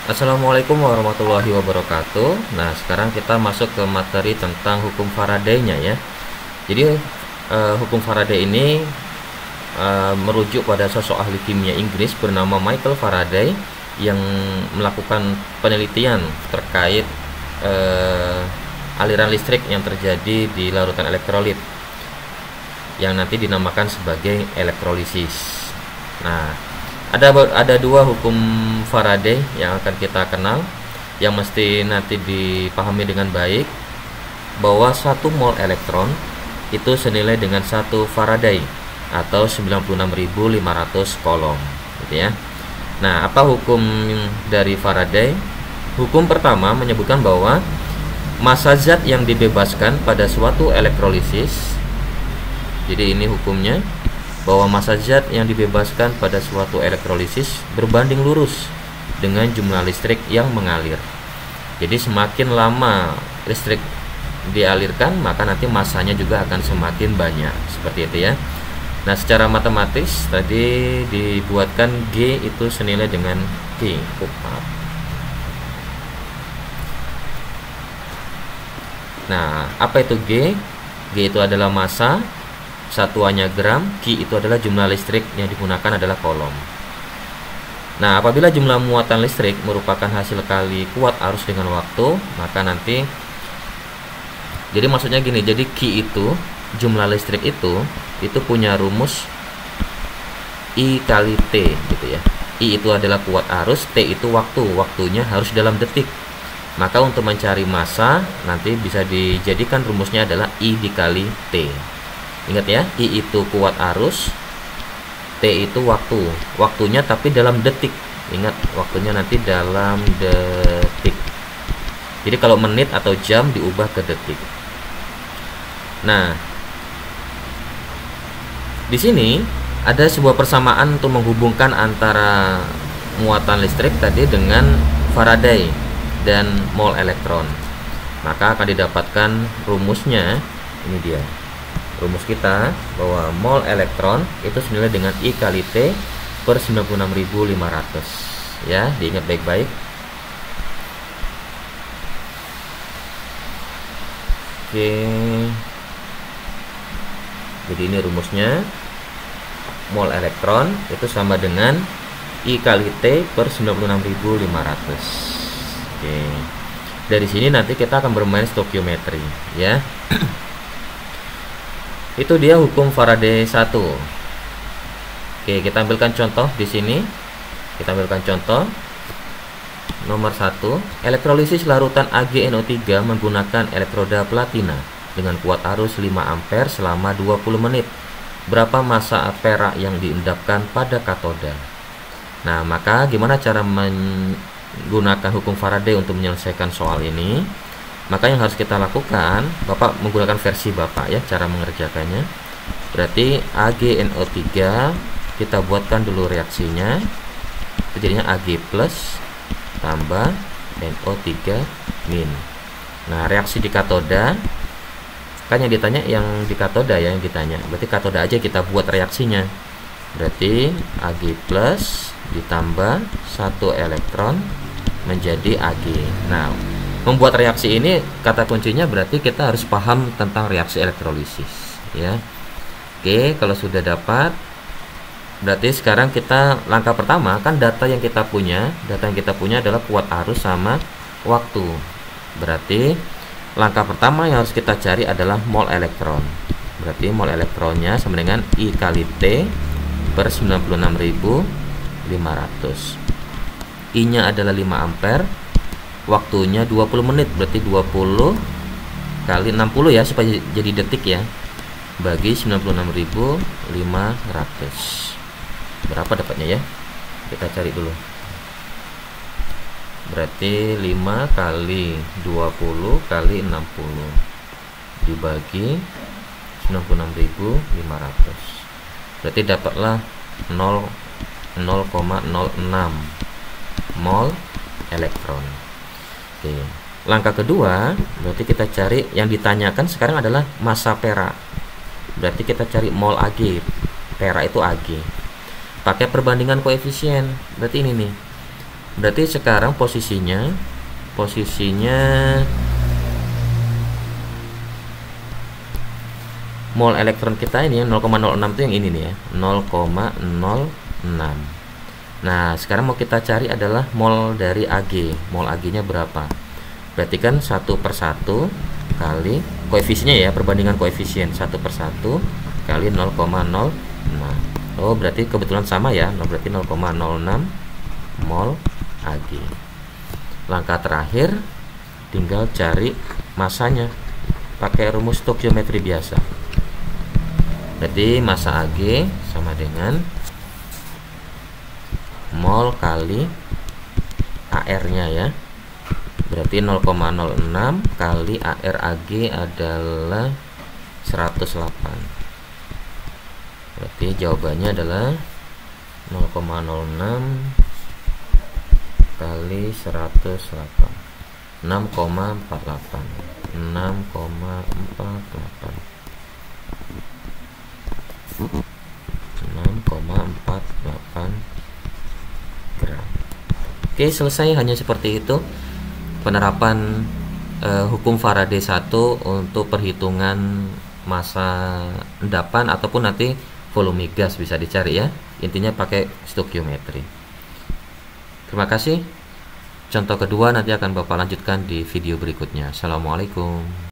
Assalamualaikum warahmatullahi wabarakatuh. Nah, sekarang kita masuk ke materi tentang hukum Faraday-nya ya. Jadi, hukum Faraday ini merujuk pada sosok ahli kimia Inggris bernama Michael Faraday yang melakukan penelitian terkait aliran listrik yang terjadi di larutan elektrolit yang nanti dinamakan sebagai elektrolisis. Nah, ada dua hukum Faraday yang akan kita kenal, yang mesti nanti dipahami dengan baik, bahwa 1 mol elektron itu senilai dengan 1 Faraday atau 96.500 Coulomb gitu ya. Nah, apa hukum dari Faraday? Hukum pertama menyebutkan bahwa massa zat yang dibebaskan pada suatu elektrolisis, jadi ini hukumnya, bahwa massa zat yang dibebaskan pada suatu elektrolisis berbanding lurus dengan jumlah listrik yang mengalir. Jadi semakin lama listrik dialirkan, maka nanti massanya juga akan semakin banyak, seperti itu ya. Nah, secara matematis tadi dibuatkan G itu senilai dengan G. Nah, apa itu G? G itu adalah massa, satuannya gram, Q itu adalah jumlah listrik yang digunakan adalah Coulomb. Nah, apabila jumlah muatan listrik merupakan hasil kali kuat arus dengan waktu, maka nanti, jadi maksudnya gini, jadi Q itu, jumlah listrik itu punya rumus I kali T gitu ya. I itu adalah kuat arus, T itu waktunya harus dalam detik. Maka untuk mencari massa nanti bisa dijadikan rumusnya adalah I dikali T. Ingat ya, I itu kuat arus, T itu waktunya tapi dalam detik. Ingat, waktunya nanti dalam detik. Jadi kalau menit atau jam diubah ke detik. Nah, di sini ada sebuah persamaan untuk menghubungkan antara muatan listrik tadi dengan Faraday dan mol elektron. Maka akan didapatkan rumusnya, ini dia. Rumus kita bahwa mol elektron itu senilai dengan I kali T per 96.500 ya, diingat baik-baik. Oke, jadi ini rumusnya, mol elektron itu sama dengan I kali T per 96.500. Oke, dari sini nanti kita akan bermain stokiometri ya. Itu dia hukum Faraday 1. Oke, kita ambilkan contoh di sini. Kita ambilkan contoh nomor 1. Elektrolisis larutan AgNO3 menggunakan elektroda platina dengan kuat arus 5 ampere selama 20 menit. Berapa massa perak yang diendapkan pada katoda? Nah, maka gimana cara menggunakan hukum Faraday untuk menyelesaikan soal ini? Maka yang harus kita lakukan, Bapak menggunakan versi Bapak ya, cara mengerjakannya. Berarti AgNO3 kita buatkan dulu reaksinya. Itu jadinya Ag plus tambah NO3 min. Nah, reaksi di katoda, kan yang ditanya yang di katoda ya, yang ditanya. Berarti katoda aja kita buat reaksinya. Berarti Ag plus ditambah 1 elektron menjadi Ag. Nah, membuat reaksi ini kata kuncinya berarti kita harus paham tentang reaksi elektrolisis ya. Oke, kalau sudah dapat, berarti sekarang kita langkah pertama, kan data yang kita punya adalah kuat arus sama waktu. Berarti langkah pertama yang harus kita cari adalah mol elektron. Berarti mol elektronnya sama dengan I kali T per 96.500. I nya adalah 5 ampere, waktunya 20 menit, berarti 20 kali 60 ya, supaya jadi detik ya, bagi 96.500. Berapa dapatnya ya? Kita cari dulu. Berarti 5 kali 20 kali 60 dibagi 96.500. Berarti dapatlah 0,06 mol elektron. Oke, langkah kedua berarti kita cari yang ditanyakan sekarang adalah massa perak. Berarti kita cari mol Ag. Perak itu Ag. Pakai perbandingan koefisien. Berarti ini nih. Berarti sekarang posisinya mol elektron kita ini 0,06 itu yang ini nih ya, 0,06. Nah, sekarang mau kita cari adalah mol dari Ag. Mol Ag-nya berapa? Berarti kan 1/1 kali koefisiennya ya, perbandingan koefisien 1/1 kali 0,06. Oh, berarti kebetulan sama ya, berarti 0,06 mol Ag. Langkah terakhir tinggal cari masanya pakai rumus stokiometri biasa. Berarti massa Ag sama dengan mol kali AR-nya ya. Berarti 0,06 kali AR Ag adalah 108. Berarti jawabannya adalah 0,06 kali 108. 6,48. 6,48 gram. Oke, selesai. Hanya seperti itu penerapan hukum Faraday 1 untuk perhitungan massa endapan ataupun nanti volume gas bisa dicari ya. Intinya pakai stokiometri. Terima kasih. Contoh kedua nanti akan Bapak lanjutkan di video berikutnya. Assalamualaikum.